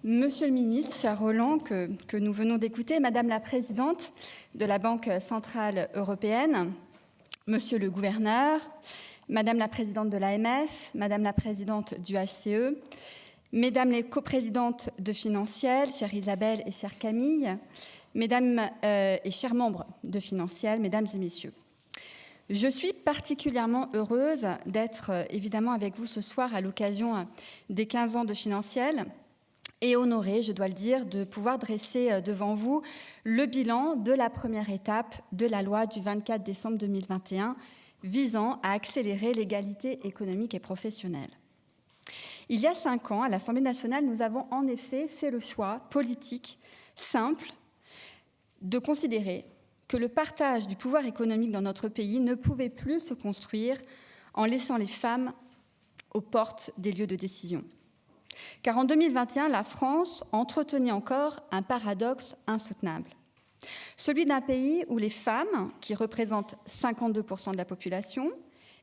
Monsieur le ministre, cher Roland, que nous venons d'écouter, Madame la Présidente de la Banque Centrale Européenne, Monsieur le Gouverneur, Madame la Présidente de l'AMF, Madame la Présidente du HCE, Mesdames les coprésidentes de Financiel, chère Isabelle et chère Camille, Mesdames et chers membres de Financiel, Mesdames et Messieurs. Je suis particulièrement heureuse d'être évidemment avec vous ce soir à l'occasion des 15 ans de Financiel et honorée, je dois le dire, de pouvoir dresser devant vous le bilan de la première étape de la loi du 24 décembre 2021 visant à accélérer l'égalité économique et professionnelle. Il y a 5 ans, à l'Assemblée nationale, nous avons en effet fait le choix politique simple de considérer que le partage du pouvoir économique dans notre pays ne pouvait plus se construire en laissant les femmes aux portes des lieux de décision. Car en 2021, la France entretenait encore un paradoxe insoutenable. Celui d'un pays où les femmes, qui représentent 52% de la population,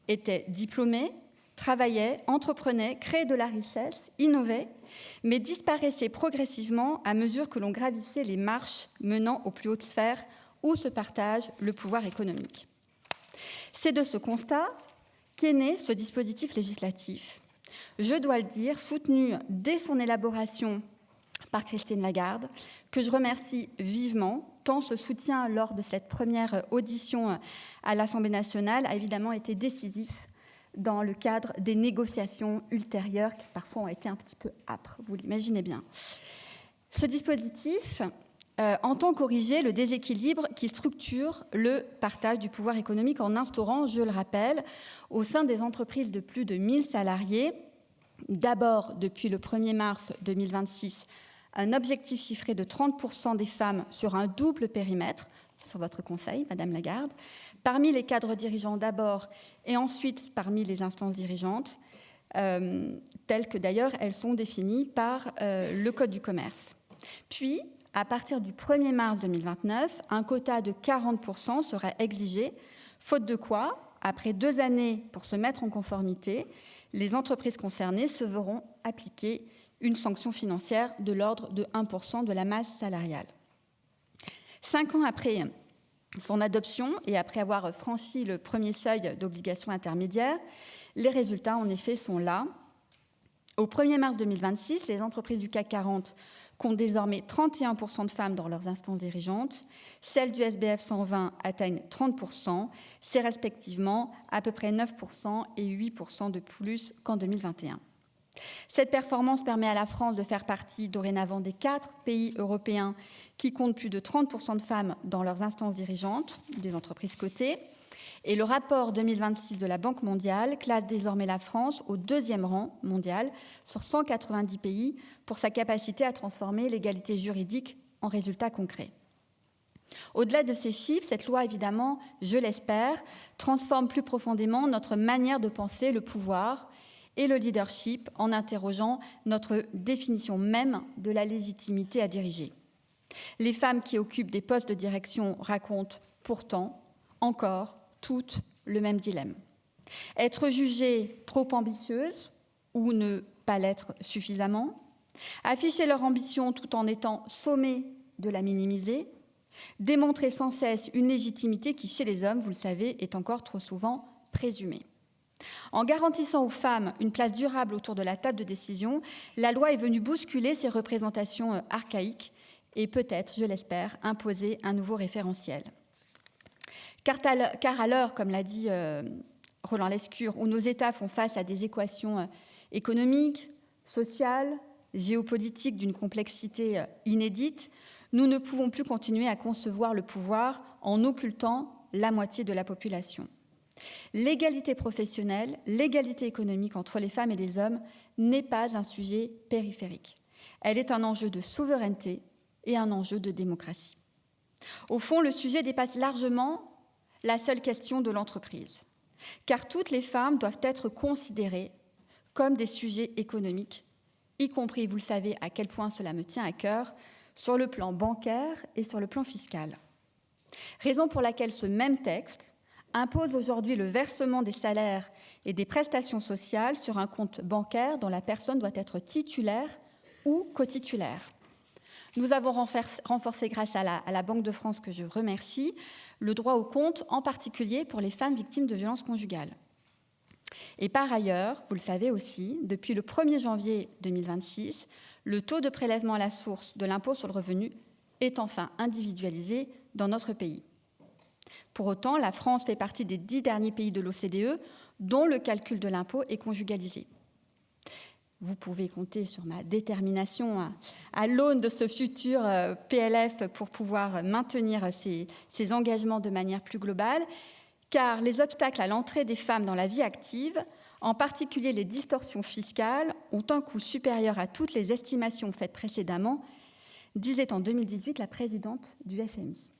étaient diplômées, travaillaient, entreprenaient, créaient de la richesse, innovaient, mais disparaissaient progressivement à mesure que l'on gravissait les marches menant aux plus hautes sphères où se partage le pouvoir économique. C'est de ce constat qu'est né ce dispositif législatif, je dois le dire, soutenu dès son élaboration par Christine Lagarde, que je remercie vivement, tant ce soutien lors de cette première audition à l'Assemblée nationale a évidemment été décisif dans le cadre des négociations ultérieures qui parfois ont été un petit peu âpres, vous l'imaginez bien. Ce dispositif entend corriger le déséquilibre qui structure le partage du pouvoir économique en instaurant, je le rappelle, au sein des entreprises de plus de 1000 salariés, d'abord depuis le 1er mars 2026, un objectif chiffré de 30% des femmes sur un double périmètre, sur votre conseil, Madame Lagarde, parmi les cadres dirigeants d'abord et ensuite parmi les instances dirigeantes, telles que d'ailleurs elles sont définies par le Code du commerce. Puis, à partir du 1er mars 2029, un quota de 40% sera exigé, faute de quoi, après 2 années pour se mettre en conformité, les entreprises concernées se verront appliquer une sanction financière de l'ordre de 1% de la masse salariale. 5 ans après son adoption et après avoir franchi le premier seuil d'obligation intermédiaire, les résultats en effet sont là. Au 1er mars 2026, les entreprises du CAC 40 comptent désormais 31% de femmes dans leurs instances dirigeantes. Celles du SBF 120 atteignent 30%. C'est respectivement à peu près 9% et 8% de plus qu'en 2021. Cette performance permet à la France de faire partie dorénavant des 4 pays européens qui comptent plus de 30% de femmes dans leurs instances dirigeantes des entreprises cotées. Et le rapport 2026 de la Banque mondiale classe désormais la France au 2e rang mondial sur 190 pays pour sa capacité à transformer l'égalité juridique en résultats concrets. Au-delà de ces chiffres, cette loi, évidemment, je l'espère, transforme plus profondément notre manière de penser le pouvoir et le leadership en interrogeant notre définition même de la légitimité à diriger. Les femmes qui occupent des postes de direction racontent pourtant encore toutes le même dilemme. Être jugée trop ambitieuse ou ne pas l'être suffisamment, afficher leur ambition tout en étant sommée de la minimiser, démontrer sans cesse une légitimité qui, chez les hommes, vous le savez, est encore trop souvent présumée. En garantissant aux femmes une place durable autour de la table de décision, la loi est venue bousculer ces représentations archaïques et peut-être, je l'espère, imposer un nouveau référentiel. Car à l'heure, comme l'a dit Roland Lescure, où nos États font face à des équations économiques, sociales, géopolitiques d'une complexité inédite, nous ne pouvons plus continuer à concevoir le pouvoir en occultant la moitié de la population. L'égalité professionnelle, l'égalité économique entre les femmes et les hommes n'est pas un sujet périphérique. Elle est un enjeu de souveraineté et un enjeu de démocratie. Au fond, le sujet dépasse largement la seule question de l'entreprise, car toutes les femmes doivent être considérées comme des sujets économiques, y compris, vous le savez à quel point cela me tient à cœur, sur le plan bancaire et sur le plan fiscal. Raison pour laquelle ce même texte impose aujourd'hui le versement des salaires et des prestations sociales sur un compte bancaire dont la personne doit être titulaire ou cotitulaires. Nous avons renforcé, grâce à la Banque de France, que je remercie, le droit au compte, en particulier pour les femmes victimes de violences conjugales. Et par ailleurs, vous le savez aussi, depuis le 1er janvier 2026, le taux de prélèvement à la source de l'impôt sur le revenu est enfin individualisé dans notre pays. Pour autant, la France fait partie des 10 derniers pays de l'OCDE dont le calcul de l'impôt est conjugalisé. Vous pouvez compter sur ma détermination à l'aune de ce futur PLF pour pouvoir maintenir ces engagements de manière plus globale, car les obstacles à l'entrée des femmes dans la vie active, en particulier les distorsions fiscales, ont un coût supérieur à toutes les estimations faites précédemment, disait en 2018 la présidente du FMI.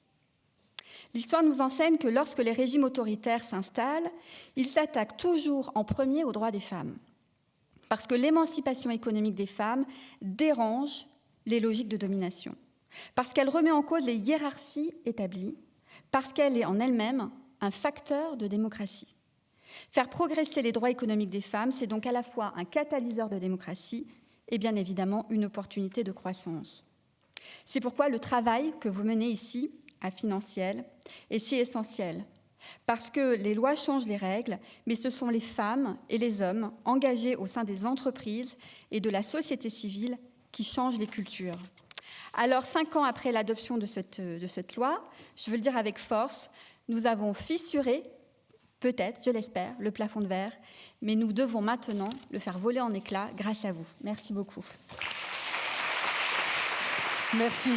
L'histoire nous enseigne que lorsque les régimes autoritaires s'installent, ils s'attaquent toujours en premier aux droits des femmes, parce que l'émancipation économique des femmes dérange les logiques de domination, parce qu'elle remet en cause les hiérarchies établies, parce qu'elle est en elle-même un facteur de démocratie. Faire progresser les droits économiques des femmes, c'est donc à la fois un catalyseur de démocratie et bien évidemment une opportunité de croissance. C'est pourquoi le travail que vous menez ici, à Financiel, est si essentiel. Parce que les lois changent les règles, mais ce sont les femmes et les hommes engagés au sein des entreprises et de la société civile qui changent les cultures. Alors, 5 ans après l'adoption de cette loi, je veux le dire avec force, nous avons fissuré, peut-être, je l'espère, le plafond de verre, mais nous devons maintenant le faire voler en éclats grâce à vous. Merci beaucoup. Merci.